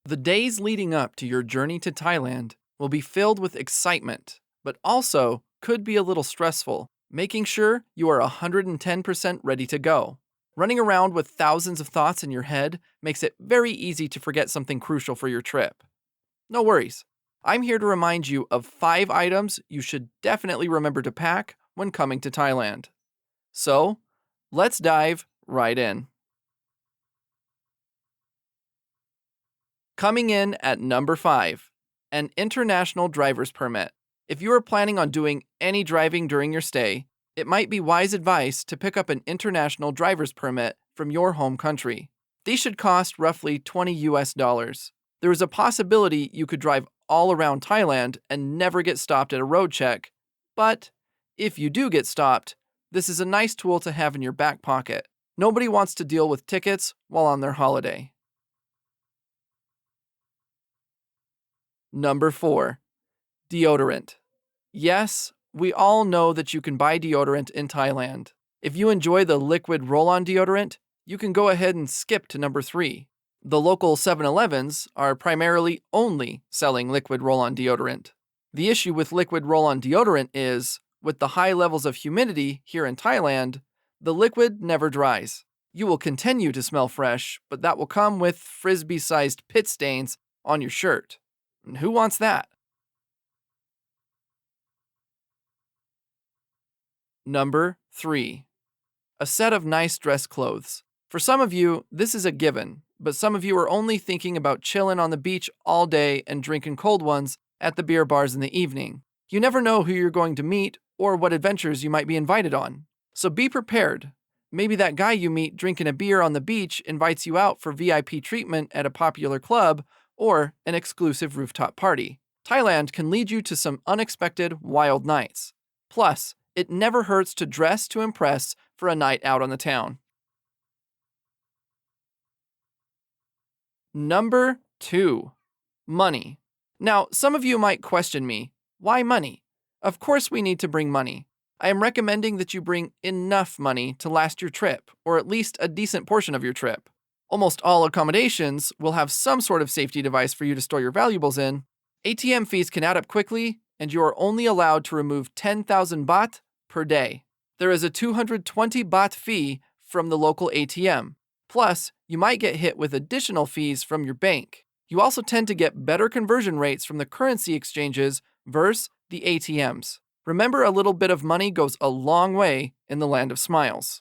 The days leading up to your journey to Thailand will be filled with excitement, but also could be a little stressful, making sure you are 110% ready to go. Running around with thousands of thoughts in your head makes it very easy to forget something crucial for your trip. No worries. I'm here to remind you of 5 items you should definitely remember to pack when coming to Thailand. So, let's dive right in. Coming in at number 5, an international driver's permit. If you are planning on doing any driving during your stay, it might be wise advice to pick up an international driver's permit from your home country. These should cost roughly $20. There is a possibility you could drive all around Thailand and never get stopped at a road check, but if you do get stopped, this is a nice tool to have in your back pocket. Nobody wants to deal with tickets while on their holiday. Number 4, deodorant. Yes, we all know that you can buy deodorant in Thailand. If you enjoy the liquid roll-on deodorant, you can go ahead and skip to number 3. The local 7-Elevens are primarily only selling liquid roll-on deodorant. The issue with liquid roll-on deodorant is, with the high levels of humidity here in Thailand, the liquid never dries. You will continue to smell fresh, but that will come with frisbee-sized pit stains on your shirt. And who wants that? Number 3, a set of nice dress clothes. For some of you, this is a given, but some of you are only thinking about chilling on the beach all day and drinking cold ones at the beer bars in the evening. You never know who you're going to meet or what adventures you might be invited on. So be prepared. Maybe that guy you meet drinking a beer on the beach invites you out for VIP treatment at a popular club or an exclusive rooftop party. Thailand can lead you to some unexpected, wild nights. Plus, it never hurts to dress to impress for a night out on the town. Number 2, money. Now, some of you might question me, why money? Of course we need to bring money. I am recommending that you bring enough money to last your trip, or at least a decent portion of your trip. Almost all accommodations will have some sort of safety device for you to store your valuables in. ATM fees can add up quickly, and you are only allowed to remove 10,000 baht per day. There is a 220 baht fee from the local ATM. Plus, you might get hit with additional fees from your bank. You also tend to get better conversion rates from the currency exchanges versus the ATMs. Remember, a little bit of money goes a long way in the land of smiles.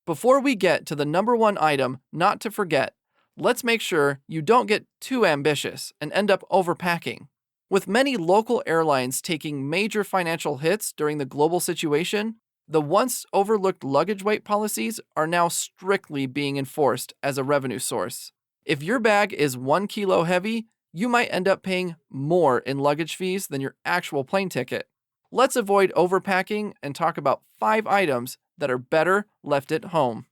Before we get to the number 1 item not to forget, let's make sure you don't get too ambitious and end up overpacking. With many local airlines taking major financial hits during the global situation, the once overlooked luggage weight policies are now strictly being enforced as a revenue source. If your bag is 1 kilo heavy, you might end up paying more in luggage fees than your actual plane ticket. Let's avoid overpacking and talk about 5 items that are better left at home.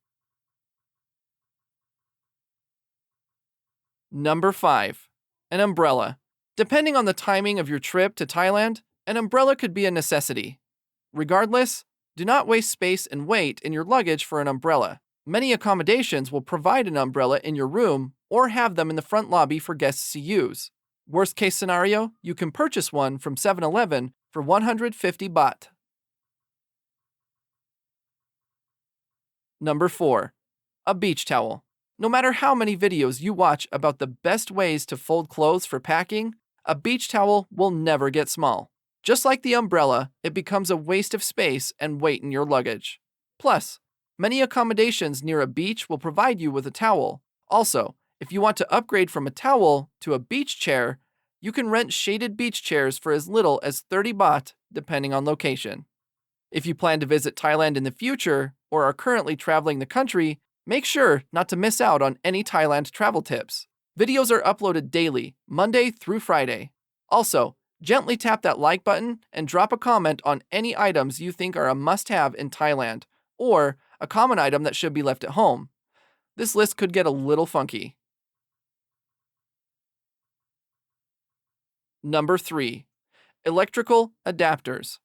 Number 5, an umbrella. Depending on the timing of your trip to Thailand, an umbrella could be a necessity. Regardless, do not waste space and weight in your luggage for an umbrella. Many accommodations will provide an umbrella in your room or have them in the front lobby for guests to use. Worst case scenario, you can purchase one from 7-Eleven for 150 baht. Number 4, a beach towel. No matter how many videos you watch about the best ways to fold clothes for packing, a beach towel will never get small. Just like the umbrella, it becomes a waste of space and weight in your luggage. Plus, many accommodations near a beach will provide you with a towel. Also, if you want to upgrade from a towel to a beach chair, you can rent shaded beach chairs for as little as 30 baht, depending on location. If you plan to visit Thailand in the future or are currently traveling the country, make sure not to miss out on any Thailand travel tips. Videos are uploaded daily, Monday through Friday. Also, gently tap that like button and drop a comment on any items you think are a must-have in Thailand, or a common item that should be left at home. This list could get a little funky. Number 3, electrical adapters.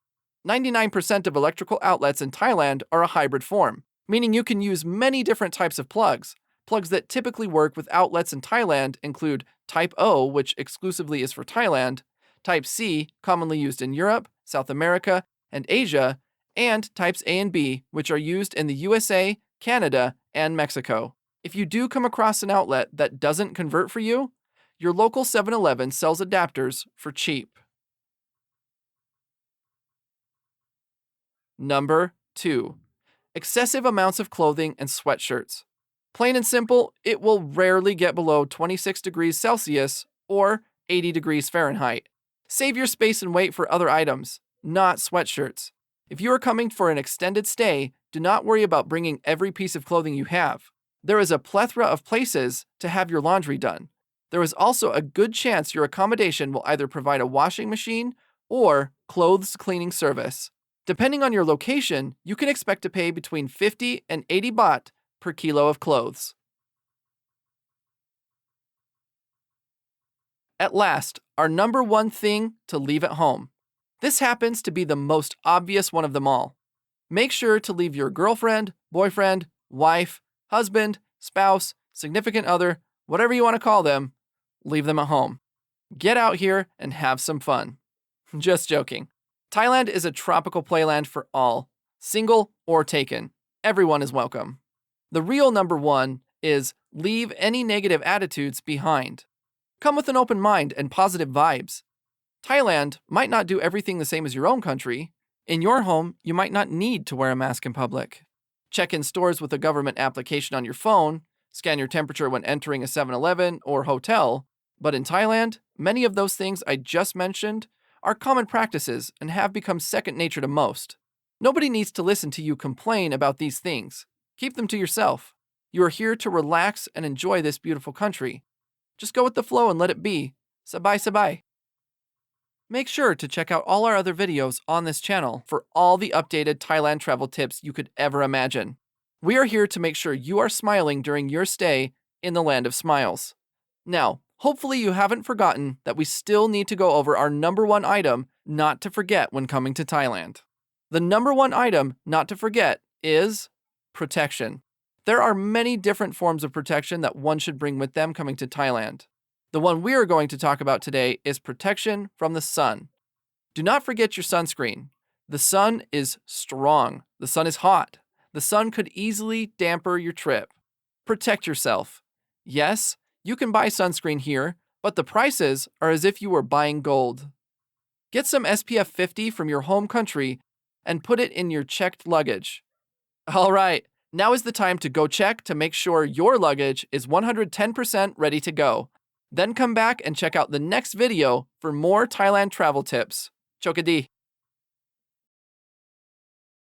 99% of electrical outlets in Thailand are a hybrid form, meaning you can use many different types of plugs. Plugs that typically work with outlets in Thailand include Type O, which exclusively is for Thailand, Type C, commonly used in Europe, South America, and Asia, and Types A and B, which are used in the USA, Canada, and Mexico. If you do come across an outlet that doesn't convert for you, your local 7-Eleven sells adapters for cheap. Number 2. Excessive amounts of clothing and sweatshirts. Plain and simple, it will rarely get below 26 degrees Celsius or 80 degrees Fahrenheit. Save your space and weight for other items, not sweatshirts. If you are coming for an extended stay, do not worry about bringing every piece of clothing you have. There is a plethora of places to have your laundry done. There is also a good chance your accommodation will either provide a washing machine or clothes cleaning service. Depending on your location, you can expect to pay between 50 and 80 baht per kilo of clothes. At last, our number 1 thing to leave at home. This happens to be the most obvious one of them all. Make sure to leave your girlfriend, boyfriend, wife, husband, spouse, significant other, whatever you want to call them, leave them at home. Get out here and have some fun. Just joking. Thailand is a tropical playland for all, single or taken. Everyone is welcome. The real number 1 is leave any negative attitudes behind. Come with an open mind and positive vibes. Thailand might not do everything the same as your own country. In your home, you might not need to wear a mask in public. Check in stores with a government application on your phone, scan your temperature when entering a 7-Eleven or hotel. But in Thailand, many of those things I just mentioned are common practices and have become second nature to most. Nobody needs to listen to you complain about these things. Keep them to yourself. You are here to relax and enjoy this beautiful country. Just go with the flow and let it be. Sabay sabay. Make sure to check out all our other videos on this channel for all the updated Thailand travel tips you could ever imagine. We are here to make sure you are smiling during your stay in the land of smiles. Now, hopefully you haven't forgotten that we still need to go over our number 1 item not to forget when coming to Thailand. The number 1 item not to forget is protection. There are many different forms of protection that one should bring with them coming to Thailand. The one we are going to talk about today is protection from the sun. Do not forget your sunscreen. The sun is strong. The sun is hot. The sun could easily damper your trip. Protect yourself. Yes, you can buy sunscreen here, but the prices are as if you were buying gold. Get some SPF 50 from your home country and put it in your checked luggage. All right, now is the time to go check to make sure your luggage is 110% ready to go. Then come back and check out the next video for more Thailand travel tips. Chokadi!